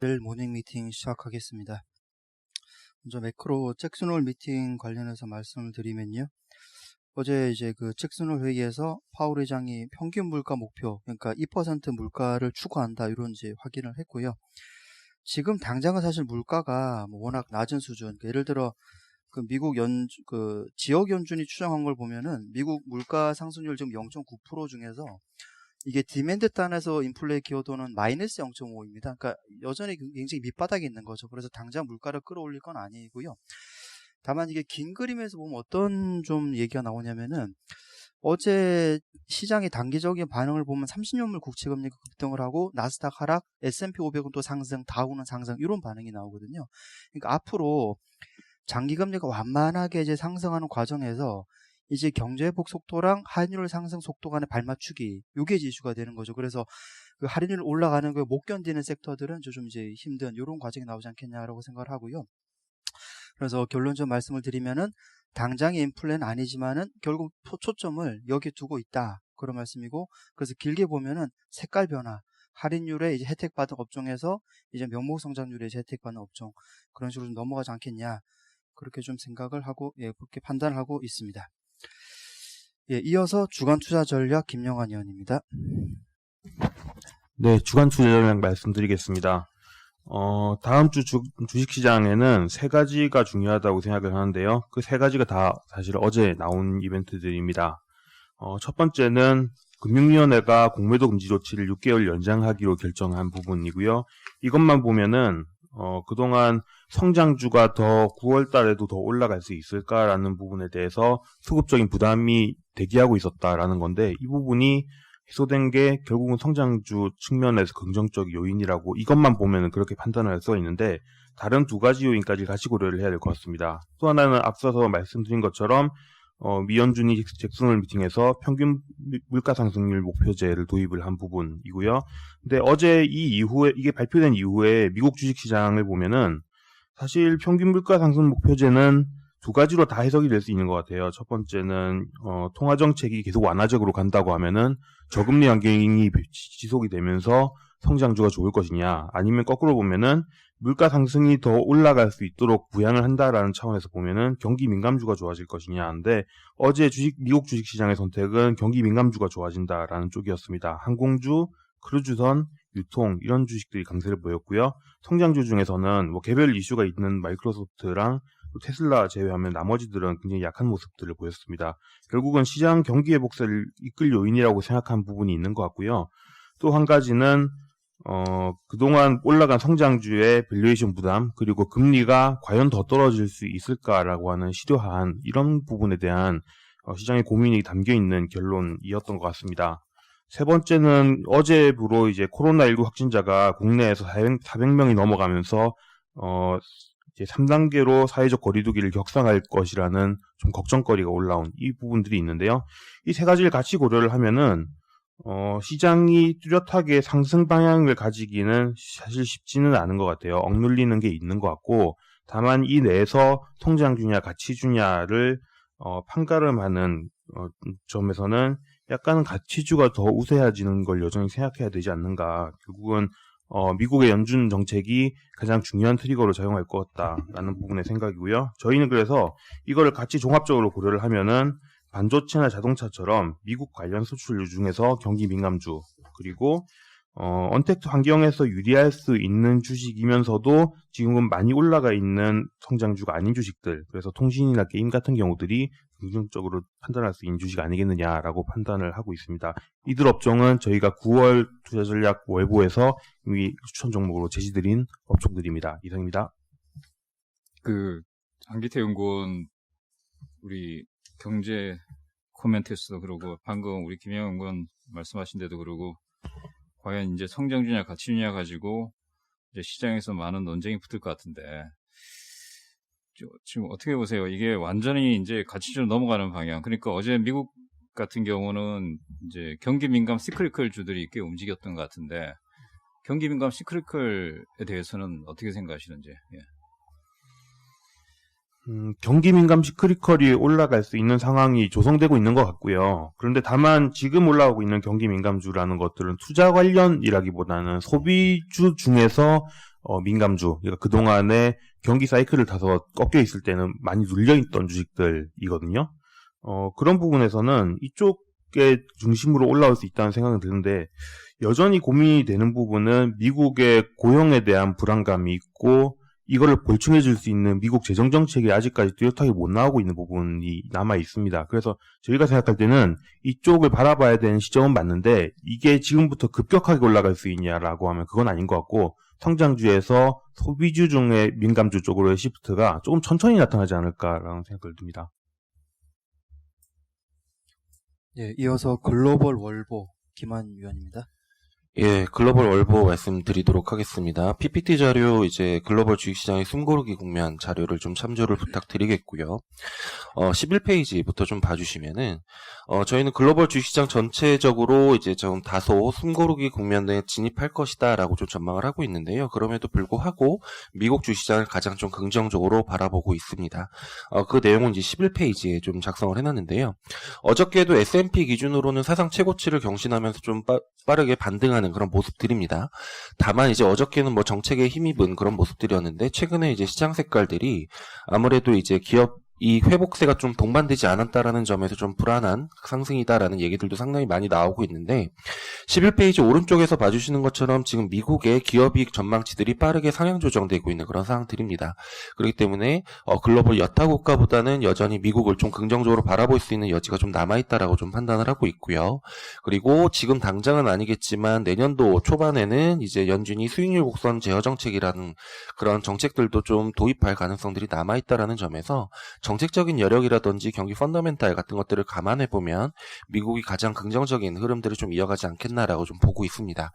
될 모닝 미팅 시작하겠습니다. 먼저 매크로 잭슨홀 미팅 관련해서 말씀을 드리면요. 어제 이제 그 잭슨홀 회의에서 파월 의장이 평균 물가 목표, 그러니까 2% 물가를 추구한다 이런 이제 확인을 했고요. 지금 당장은 사실 물가가 워낙 낮은 수준, 그러니까 예를 들어 그 미국 지역 연준이 추정한 걸 보면은 미국 물가 상승률 지금 0.9% 중에서 이게 디맨드 단에서 인플레 기여도는 마이너스 0.5입니다. 그러니까 여전히 굉장히 밑바닥에 있는 거죠. 그래서 당장 물가를 끌어올릴 건 아니고요. 다만 이게 긴 그림에서 보면 어떤 좀 얘기가 나오냐면은 어제 시장의 단기적인 반응을 보면 30년물 국채금리가 급등을 하고 나스닥 하락, S&P 500은 또 상승, 다우는 상승 이런 반응이 나오거든요. 그러니까 앞으로 장기금리가 완만하게 이제 상승하는 과정에서 이제 경제회복 속도랑 할인율 상승 속도 간의 발맞추기, 요게 이슈가 되는 거죠. 그래서 그 할인율 올라가는 거 못 견디는 섹터들은 좀 이제 힘든 이런 과정이 나오지 않겠냐라고 생각을 하고요. 그래서 결론적으로 말씀을 드리면은 당장의 인플레는 아니지만은 결국 초점을 여기에 두고 있다 그런 말씀이고, 그래서 길게 보면은 색깔 변화, 할인율에 이제 혜택받은 업종에서 이제 명목 성장률에 이제 혜택받는 업종, 그런 식으로 좀 넘어가지 않겠냐, 그렇게 좀 생각을 하고, 그렇게 판단을 하고 있습니다. 이어서 주간 투자 전략 김영환 의원입니다. 네, 주간 투자 전략 말씀드리겠습니다. 다음 주 주식시장에는 세 가지가 중요하다고 생각을 하는데요. 그 세 가지가 다 사실 어제 나온 이벤트들입니다. 첫 번째는 금융위원회가 공매도 금지 조치를 6개월 연장하기로 결정한 부분이고요. 이것만 보면은 그동안 성장주가 더 9월 달에도 더 올라갈 수 있을까라는 부분에 대해서 수급적인 부담이 대기하고 있었다라는 건데, 이 부분이 해소된 게 결국은 성장주 측면에서 긍정적 요인이라고 이것만 보면은 그렇게 판단을 할 수가 있는데, 다른 두 가지 요인까지 같이 고려를 해야 될 것 같습니다. 또 하나는 앞서서 말씀드린 것처럼 미 연준이 잭슨홀 미팅에서 평균 물가 상승률 목표제를 도입을 한 부분이고요. 근데 어제 이게 발표된 이후에 미국 주식시장을 보면은 사실 평균 물가 상승 목표제는 두 가지로 다 해석이 될 수 있는 것 같아요. 첫 번째는 통화정책이 계속 완화적으로 간다고 하면은 저금리 환경이 지속이 되면서 성장주가 좋을 것이냐, 아니면 거꾸로 보면은 물가 상승이 더 올라갈 수 있도록 부양을 한다라는 차원에서 보면은 경기 민감주가 좋아질 것이냐 하는데, 어제 미국 주식시장의 선택은 경기 민감주가 좋아진다라는 쪽이었습니다. 항공주, 크루즈선, 유통 이런 주식들이 강세를 보였고요. 성장주 중에서는 개별 이슈가 있는 마이크로소프트랑 테슬라 제외하면 나머지들은 굉장히 약한 모습들을 보였습니다. 결국은 시장 경기 회복세를 이끌 요인이라고 생각한 부분이 있는 것 같고요. 또 한 가지는 그동안 올라간 성장주의 밸류에이션 부담, 그리고 금리가 과연 더 떨어질 수 있을까라고 하는 실효한 이런 부분에 대한 시장의 고민이 담겨있는 결론이었던 것 같습니다. 세 번째는 어제부로 이제 코로나19 확진자가 국내에서 400명이 넘어가면서 이제 3단계로 사회적 거리두기를 격상할 것이라는 좀 걱정거리가 올라온 이 부분들이 있는데요. 이 세 가지를 같이 고려를 하면은 시장이 뚜렷하게 상승 방향을 가지기는 사실 쉽지는 않은 것 같아요. 억눌리는 게 있는 것 같고, 다만 이 내에서 성장주냐 가치주냐를 판가름하는 점에서는 약간은 가치주가 더 우세해지는 걸 여전히 생각해야 되지 않는가. 결국은 미국의 연준 정책이 가장 중요한 트리거로 작용할 것 같다라는 부분의 생각이고요. 저희는 그래서 이거를 같이 종합적으로 고려를 하면은 반도체나 자동차처럼 미국 관련 수출류 중에서 경기 민감주, 그리고 언택트 환경에서 유리할 수 있는 주식이면서도 지금은 많이 올라가 있는 성장주가 아닌 주식들, 그래서 통신이나 게임 같은 경우들이 긍정적으로 판단할 수 있는 주식 아니겠느냐라고 판단을 하고 있습니다. 이들 업종은 저희가 9월 투자전략 월보에서 이미 추천 종목으로 제시드린 업종들입니다. 이상입니다. 장기태 연구원 우리 경제 코멘트에서도 그러고, 방금 우리 김영환 연구원 말씀하신 데도 그러고, 과연 이제 성장주냐 가치주냐 가지고 이제 시장에서 많은 논쟁이 붙을 것 같은데, 지금 어떻게 보세요? 이게 완전히 이제 가치주로 넘어가는 방향. 그러니까 어제 미국 같은 경우는 이제 경기 민감 시크리컬 주들이 꽤 움직였던 것 같은데, 경기 민감 시크리컬에 대해서는 어떻게 생각하시는지? 예. 경기 민감 시크리컬이 올라갈 수 있는 상황이 조성되고 있는 것 같고요. 그런데 다만 지금 올라오고 있는 경기 민감주라는 것들은 투자 관련이라기보다는 소비주 중에서 민감주, 그러니까 그동안에 경기 사이클을 타서 꺾여 있을 때는 많이 눌려있던 주식들이거든요. 그런 부분에서는 이쪽에 중심으로 올라올 수 있다는 생각은 드는데, 여전히 고민이 되는 부분은 미국의 고용에 대한 불안감이 있고, 이거를 보충해 줄 수 있는 미국 재정 정책이 아직까지 뚜렷하게 못 나오고 있는 부분이 남아 있습니다. 그래서 저희가 생각할 때는 이쪽을 바라봐야 되는 시점은 맞는데, 이게 지금부터 급격하게 올라갈 수 있냐라고 하면 그건 아닌 것 같고, 성장주에서 소비주 중에 민감주 쪽으로의 시프트가 조금 천천히 나타나지 않을까라는 생각을 듭니다. 예, 이어서 글로벌 월보 김한 위원입니다. 예, 글로벌 월보 말씀드리도록 하겠습니다. PPT 자료 이제 글로벌 주식시장의 숨고르기 국면 자료를 좀 참조를 부탁드리겠고요. 11페이지부터 좀 봐주시면은 저희는 글로벌 주식시장 전체적으로 이제 좀 다소 숨고르기 국면에 진입할 것이다라고 좀 전망을 하고 있는데요. 그럼에도 불구하고 미국 주식시장을 가장 좀 긍정적으로 바라보고 있습니다. 그 내용은 이제 11페이지에 좀 작성을 해놨는데요. 어저께도 S&P 기준으로는 사상 최고치를 경신하면서 좀 빠르게 반등하는 그런 모습들입니다. 다만 이제 어저께는 뭐 정책에 힘입은 그런 모습들이었는데 최근에 이제 시장 색깔들이 아무래도 이제 기업 이 회복세가 좀 동반되지 않았다라는 점에서 좀 불안한 상승이다라는 얘기들도 상당히 많이 나오고 있는데 11페이지 오른쪽에서 봐주시는 것처럼 지금 미국의 기업이익 전망치들이 빠르게 상향 조정되고 있는 그런 상황들입니다. 그렇기 때문에 글로벌 여타 국가보다는 여전히 미국을 좀 긍정적으로 바라볼 수 있는 여지가 좀 남아있다라고 좀 판단을 하고 있고요. 그리고 지금 당장은 아니겠지만 내년도 초반에는 이제 연준이 수익률 곡선 제어 정책이라는 그런 정책들도 좀 도입할 가능성들이 남아있다라는 점에서 정책적인 여력이라든지 경기 펀더멘탈 같은 것들을 감안해보면 미국이 가장 긍정적인 흐름들을 좀 이어가지 않겠나라고 좀 보고 있습니다.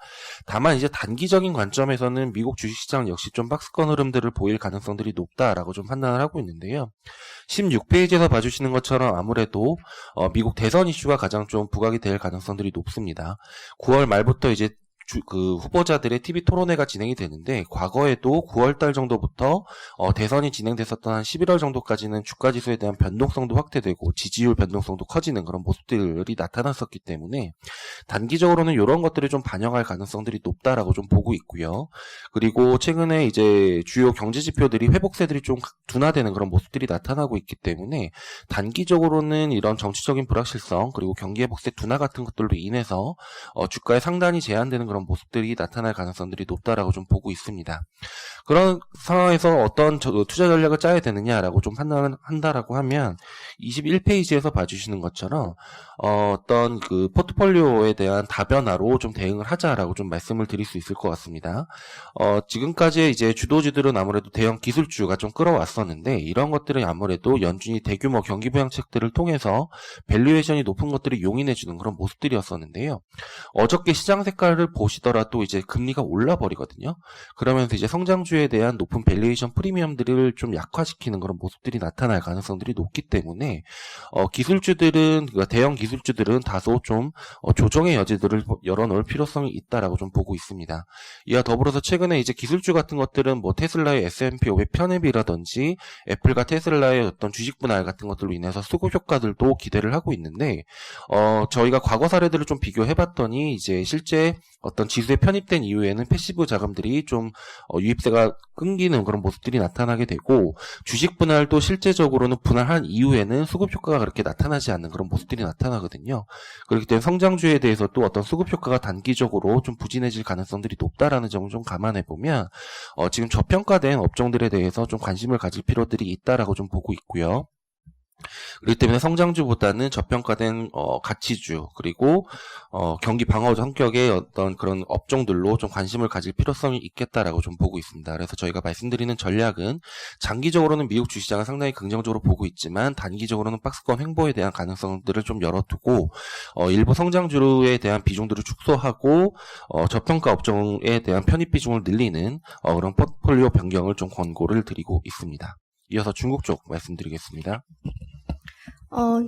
다만 이제 단기적인 관점에서는 미국 주식시장 역시 좀 박스권 흐름들을 보일 가능성들이 높다라고 좀 판단을 하고 있는데요. 16페이지에서 봐주시는 것처럼 아무래도 미국 대선 이슈가 가장 좀 부각이 될 가능성들이 높습니다. 9월 말부터 이제 그 후보자들의 TV 토론회가 진행이 되는데 과거에도 9월달 정도부터 대선이 진행됐었던 한 11월 정도까지는 주가지수에 대한 변동성도 확대되고 지지율 변동성도 커지는 그런 모습들이 나타났었기 때문에 단기적으로는 이런 것들을 좀 반영할 가능성들이 높다라고 좀 보고 있고요. 그리고 최근에 이제 주요 경제 지표들이 회복세들이 좀 둔화되는 그런 모습들이 나타나고 있기 때문에 단기적으로는 이런 정치적인 불확실성 그리고 경기 회복세 둔화 같은 것들로 인해서 주가에 상단이 제한되는 그런 모습들이 나타날 가능성들이 높다라고 좀 보고 있습니다. 그런 상황에서 어떤 투자 전략을 짜야 되느냐라고 좀 판단을 한다라고 하면 21페이지에서 봐주시는 것처럼 어떤 그 포트폴리오에 대한 다변화로 좀 대응을 하자라고 좀 말씀을 드릴 수 있을 것 같습니다. 지금까지 이제 주도주들은 아무래도 대형 기술주가 좀 끌어왔었는데 이런 것들은 아무래도 연준이 대규모 경기 부양책들을 통해서 밸류에이션이 높은 것들을 용인해주는 그런 모습들이었었는데요. 어저께 시장 색깔을 보시더라도 이제 금리가 올라버리거든요. 그러면서 이제 성장주에 대한 높은 밸류에이션 프리미엄들을 좀 약화시키는 그런 모습들이 나타날 가능성들이 높기 때문에 기술주들은 그러니까 대형 기술주들은 다소 좀 조정의 여지들을 열어놓을 필요성이 있다라고 좀 보고 있습니다. 이와 더불어서 최근에 이제 기술주 같은 것들은 뭐 테슬라의 S&P 500 편입이라든지 애플과 테슬라의 어떤 주식 분할 같은 것들로 인해서 수급 효과들도 기대를 하고 있는데 저희가 과거 사례들을 좀 비교해봤더니 이제 실제 어떤 지수에 편입된 이후에는 패시브 자금들이 좀 유입세가 끊기는 그런 모습들이 나타나게 되고 주식 분할도 실제적으로는 분할한 이후에는 수급 효과가 그렇게 나타나지 않는 그런 모습들이 나타나거든요. 그렇기 때문에 성장주에 대해서 또 어떤 수급 효과가 단기적으로 좀 부진해질 가능성들이 높다라는 점을 좀 감안해보면 지금 저평가된 업종들에 대해서 좀 관심을 가질 필요들이 있다라고 좀 보고 있고요. 그렇기 때문에 성장주보다는 저평가된 가치주 그리고 경기 방어 성격의 어떤 그런 업종들로 좀 관심을 가질 필요성이 있겠다라고 좀 보고 있습니다. 그래서 저희가 말씀드리는 전략은 장기적으로는 미국 주시장을 상당히 긍정적으로 보고 있지만 단기적으로는 박스권 횡보에 대한 가능성들을 좀 열어두고 일부 성장주에 대한 비중들을 축소하고 저평가 업종에 대한 편입 비중을 늘리는 그런 포트폴리오 변경을 좀 권고를 드리고 있습니다. 이어서 중국 쪽 말씀드리겠습니다.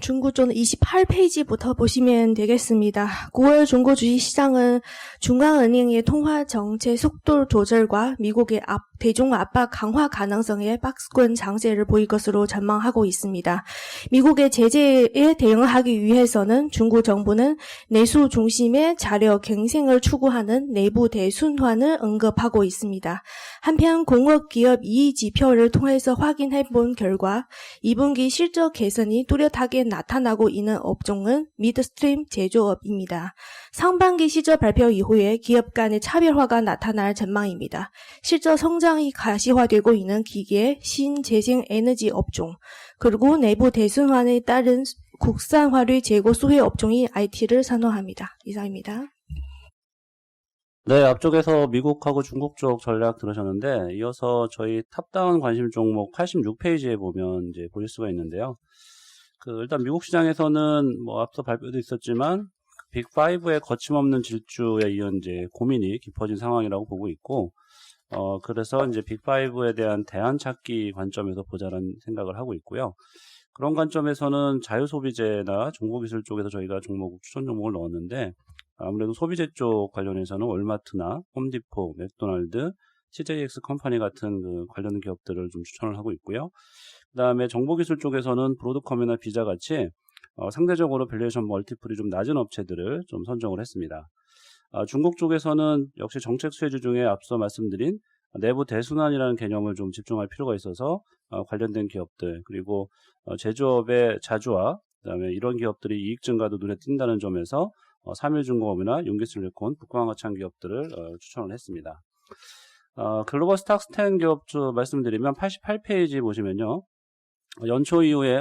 중국 좀 28페이지부터 보시면 되겠습니다. 9월 중국 주식시장은 중앙은행의 통화 정책 속도 조절과 미국의 대중 압박 강화 가능성의 박스권 장세를 보일 것으로 전망하고 있습니다. 미국의 제재에 대응하기 위해서는 중국 정부는 내수 중심의 자료 갱생을 추구하는 내부 대순환을 언급하고 있습니다. 한편 공업기업 이익 지표를 통해서 확인해 본 결과 2분기 실적 개선이 뚜렷하게 나타나고 있는 업종은 미드스트림 제조업입니다. 상반기 실적 발표 이후에 기업 간의 차별화가 나타날 전망입니다. 실적 성장이 가시화되고 있는 기계, 신재생 에너지 업종, 그리고 내부 대순환에 따른 국산 화류 재고 수혜 업종이 IT를 선호합니다. 이상입니다. 네, 앞쪽에서 미국하고 중국 쪽 전략 들으셨는데, 이어서 저희 탑다운 관심 종목 86페이지에 보면 이제 보실 수가 있는데요. 일단 미국 시장에서는 앞서 발표도 있었지만, 빅5의 거침없는 질주에 이은 이제 고민이 깊어진 상황이라고 보고 있고, 그래서 이제 빅5에 대한 대안 찾기 관점에서 보자라는 생각을 하고 있고요. 그런 관점에서는 자유소비재나 정보기술 쪽에서 저희가 추천 종목을 넣었는데, 아무래도 소비재 쪽 관련해서는 월마트나 홈디포, 맥도날드, CJX 컴퍼니 같은 관련 기업들을 좀 추천을 하고 있고요. 그 다음에 정보기술 쪽에서는 브로드컴이나 비자 같이 상대적으로 밸류에이션 멀티플이 좀 낮은 업체들을 좀 선정을 했습니다. 중국 쪽에서는 역시 정책 수혜주 중에 앞서 말씀드린 내부 대순환이라는 개념을 좀 집중할 필요가 있어서 관련된 기업들, 그리고 제조업의 자주화, 그다음에 이런 기업들이 이익 증가도 눈에 띈다는 점에서 삼일중공업이나 용기실리콘, 북광화창 기업들을 추천을 했습니다. 글로벌 스탁스 10 기업 말씀드리면 88페이지 보시면요. 올해 연초 이후에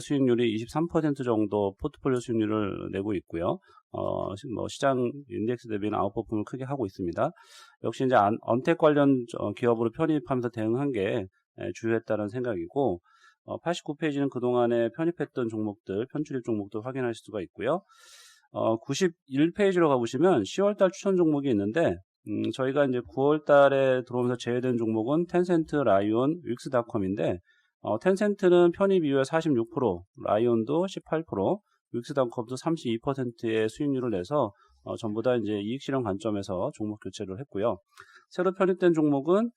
수익률이 23% 정도 포트폴리오 수익률을 내고 있고요. 시장 인덱스 대비는 아웃퍼폼을 크게 하고 있습니다. 역시 이제 언택 관련 기업으로 편입하면서 대응한 게 주요했다는 생각이고, 89페이지는 그동안에 편입했던 종목들, 편출입 종목들 확인할 수가 있고요. 91페이지로 가보시면 10월달 추천 종목이 있는데, 저희가 이제 9월달에 들어오면서 제외된 종목은 텐센트, 라이온, 윅스닷컴인데, 텐센트는 편입 이후에 46%, 라이온도 18%, 윅스닷컴도 32%의 수익률을 내서 전부 다 이제 이익 실현 관점에서 종목 교체를 했고요. 새로 편입된 종목은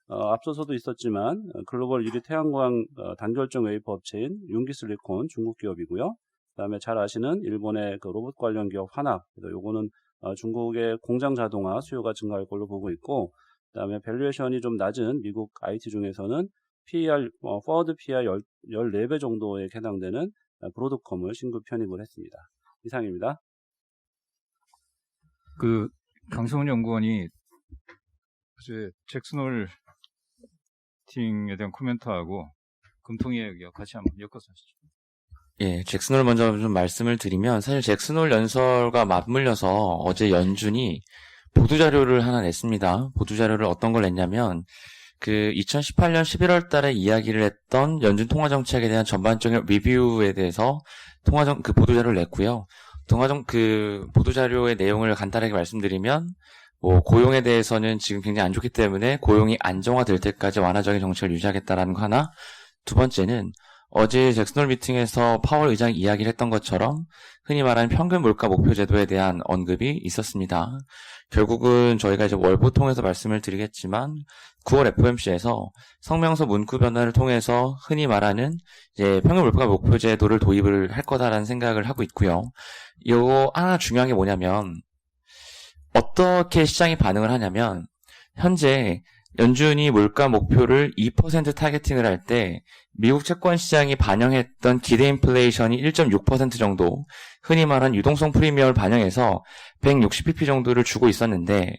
앞서서도 있었지만 글로벌 1위 태양광 단결정 웨이퍼 업체인 윤기슬리콘 중국 기업이고요. 그다음에 잘 아시는 일본의 로봇 관련 기업 환합, 요거는 중국의 공장 자동화 수요가 증가할 걸로 보고 있고, 그다음에 밸류에이션이 좀 낮은 미국 IT 중에서는 PER, 포워드 PER 14배 정도에 해당되는 브로드컴을 신규 편입을 했습니다. 이상입니다. 강성훈 연구원이 어제 잭슨홀 팅에 대한 코멘트하고 금통위에 같이 한번 엮어서 하시죠. 예, 잭슨홀 먼저 좀 말씀을 드리면, 사실 잭슨홀 연설과 맞물려서 어제 연준이 보도자료를 하나 냈습니다. 보도자료를 어떤 걸 냈냐면, 2018년 11월 달에 이야기를 했던 연준 통화정책에 대한 전반적인 리뷰에 대해서 보도자료를 냈고요. 보도자료의 내용을 간단하게 말씀드리면, 고용에 대해서는 지금 굉장히 안 좋기 때문에 고용이 안정화될 때까지 완화적인 정책을 유지하겠다라는 거 하나. 두 번째는, 어제 잭슨홀 미팅에서 파월 의장이 이야기를 했던 것처럼 흔히 말하는 평균 물가 목표 제도에 대한 언급이 있었습니다. 결국은 저희가 이제 월보 통해서 말씀을 드리겠지만 9월 FOMC에서 성명서 문구 변화를 통해서 흔히 말하는 이제 평균 물가 목표 제도를 도입을 할 거다라는 생각을 하고 있고요. 이거 하나 중요한 게 뭐냐면, 어떻게 시장이 반응을 하냐면, 현재 연준이 물가 목표를 2% 타겟팅을 할 때 미국 채권 시장이 반영했던 기대 인플레이션이 1.6% 정도, 흔히 말하는 유동성 프리미엄을 반영해서 160pp 정도를 주고 있었는데,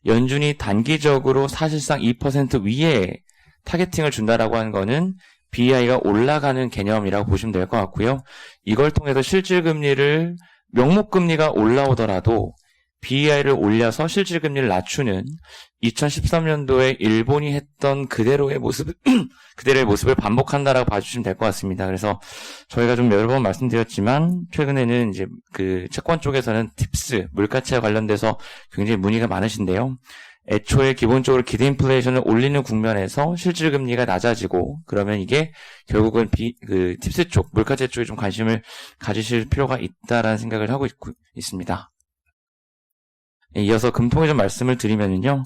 연준이 단기적으로 사실상 2% 위에 타겟팅을 준다라고 하는 거는 BEI가 올라가는 개념이라고 보시면 될 것 같고요. 이걸 통해서 실질금리를, 명목금리가 올라오더라도 BEI를 올려서 실질금리를 낮추는 2013년도에 일본이 했던 그대로의 모습을 반복한다라고 봐주시면 될 것 같습니다. 그래서 저희가 좀 여러 번 말씀드렸지만, 최근에는 이제 채권 쪽에서는 팁스, 물가치와 관련돼서 굉장히 문의가 많으신데요. 애초에 기본적으로 기대 인플레이션을 올리는 국면에서 실질 금리가 낮아지고 그러면 이게 결국은 팁스 쪽, 물가재 쪽에 좀 관심을 가지실 필요가 있다라는 생각을 하고 있습니다. 이어서 금통에 좀 말씀을 드리면요.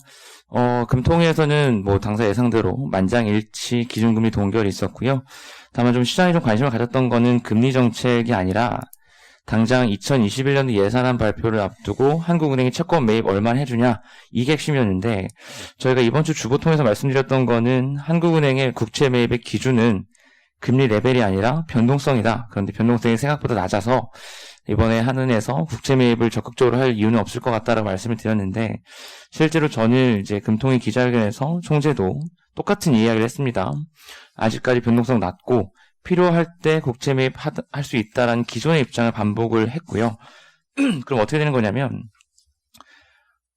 금통에서는 뭐 당사 예상대로 만장일치 기준금리 동결이 있었고요. 다만 좀 시장이 좀 관심을 가졌던 거는 금리 정책이 아니라 당장 2021년도 예산안 발표를 앞두고 한국은행이 채권 매입 얼마나 해주냐 이게 핵심이었는데 저희가 이번 주 주보통에서 말씀드렸던 거는 한국은행의 국채 매입의 기준은 금리 레벨이 아니라 변동성이다. 그런데 변동성이 생각보다 낮아서 이번에 한은에서 국채 매입을 적극적으로 할 이유는 없을 것 같다라고 말씀을 드렸는데 실제로 저는 이제 금통위 기자회견에서 총재도 똑같은 이야기를 했습니다. 아직까지 변동성 낮고 필요할 때 국채 매입할 수 있다라는 기존의 입장을 반복을 했고요. 그럼 어떻게 되는 거냐면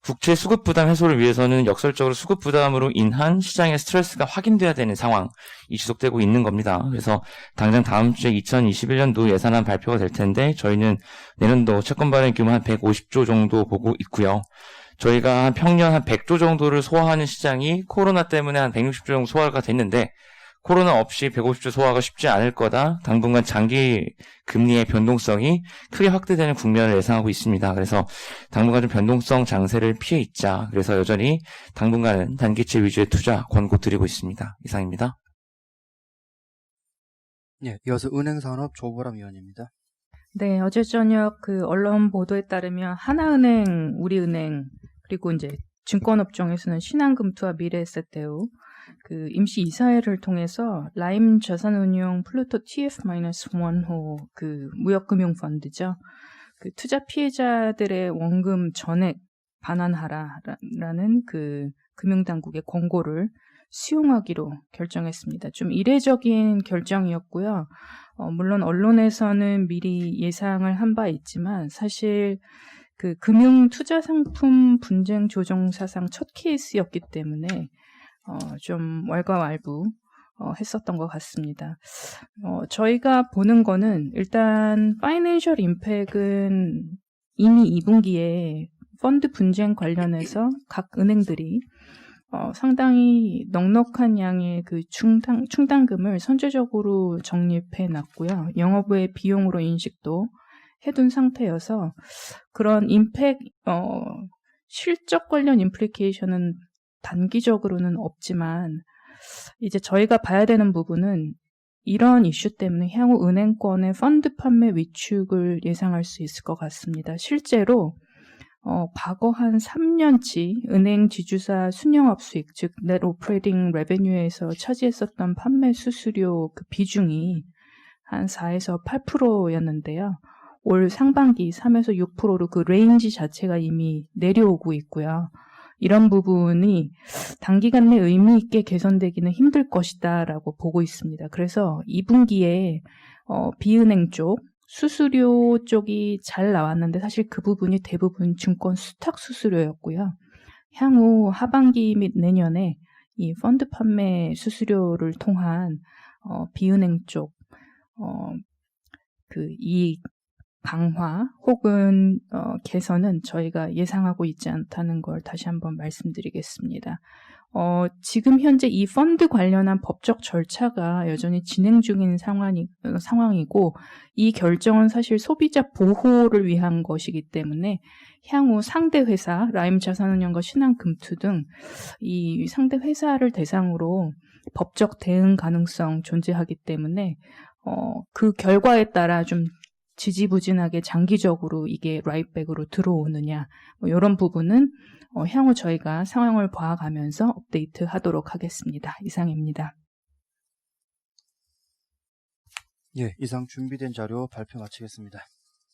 국채 수급 부담 해소를 위해서는 역설적으로 수급 부담으로 인한 시장의 스트레스가 확인돼야 되는 상황이 지속되고 있는 겁니다. 그래서 당장 다음 주에 2021년도 예산안 발표가 될 텐데 저희는 내년도 채권 발행 규모 한 150조 정도 보고 있고요. 저희가 한 평년 한 100조 정도를 소화하는 시장이 코로나 때문에 한 160조 정도 소화가 됐는데 코로나 없이 150조 소화가 쉽지 않을 거다. 당분간 장기 금리의 변동성이 크게 확대되는 국면을 예상하고 있습니다. 그래서 당분간 좀 변동성 장세를 피해 있자. 그래서 여전히 당분간은 단기채 위주의 투자 권고드리고 있습니다. 이상입니다. 예, 이어서 은행산업 조보람 위원입니다. 네, 어제 저녁 그 언론 보도에 따르면 하나은행, 우리은행, 그리고 이제 증권업종에서는 신한금투와 미래에셋대우 그 임시 이사회를 통해서 라임 자산운용 플루토 TF-1호 그 무역금융펀드죠. 그 투자 피해자들의 원금 전액 반환하라라는 그 금융당국의 권고를 수용하기로 결정했습니다. 좀 이례적인 결정이었고요. 물론 언론에서는 미리 예상을 한 바 있지만 사실 그 금융 투자 상품 분쟁 조정 사상 첫 케이스였기 때문에 좀 왈가왈부 했었던 것 같습니다. 저희가 보는 거는 일단 파이낸셜 임팩은 이미 2분기에 펀드 분쟁 관련해서 각 은행들이 상당히 넉넉한 양의 그 충당금을 선제적으로 적립해 놨고요. 영업외 비용으로 인식도 해둔 상태여서 그런 임팩, 실적 관련 임플리케이션은 단기적으로는 없지만 이제 저희가 봐야 되는 부분은 이런 이슈 때문에 향후 은행권의 펀드 판매 위축을 예상할 수 있을 것 같습니다. 실제로 과거 한 3년치 은행 지주사 순영업 수익, 즉 net operating revenue에서 차지했었던 판매 수수료 그 비중이 한 4에서 8%였는데요. 올 상반기 3에서 6%로 그 레인지 자체가 이미 내려오고 있고요. 이런 부분이 단기간 내 의미 있게 개선되기는 힘들 것이다라고 보고 있습니다. 그래서 2분기에 비은행 쪽, 수수료 쪽이 잘 나왔는데 사실 그 부분이 대부분 증권 수탁 수수료였고요. 향후 하반기 및 내년에 이 펀드 판매 수수료를 통한 비은행 쪽 그 이익 강화 혹은 개선은 저희가 예상하고 있지 않다는 걸 다시 한번 말씀드리겠습니다. 지금 현재 이 펀드 관련한 법적 절차가 여전히 진행 중인 상황이고 이 결정은 사실 소비자 보호를 위한 것이기 때문에 향후 상대 회사, 라임 자산운용과 신한금투 등 이 상대 회사를 대상으로 법적 대응 가능성 존재하기 때문에 그 결과에 따라 좀 지지부진하게 장기적으로 이게 라이트백으로 들어오느냐 뭐 이런 부분은 향후 저희가 상황을 봐가면서 업데이트 하도록 하겠습니다. 이상입니다. 예, 이상 준비된 자료 발표 마치겠습니다.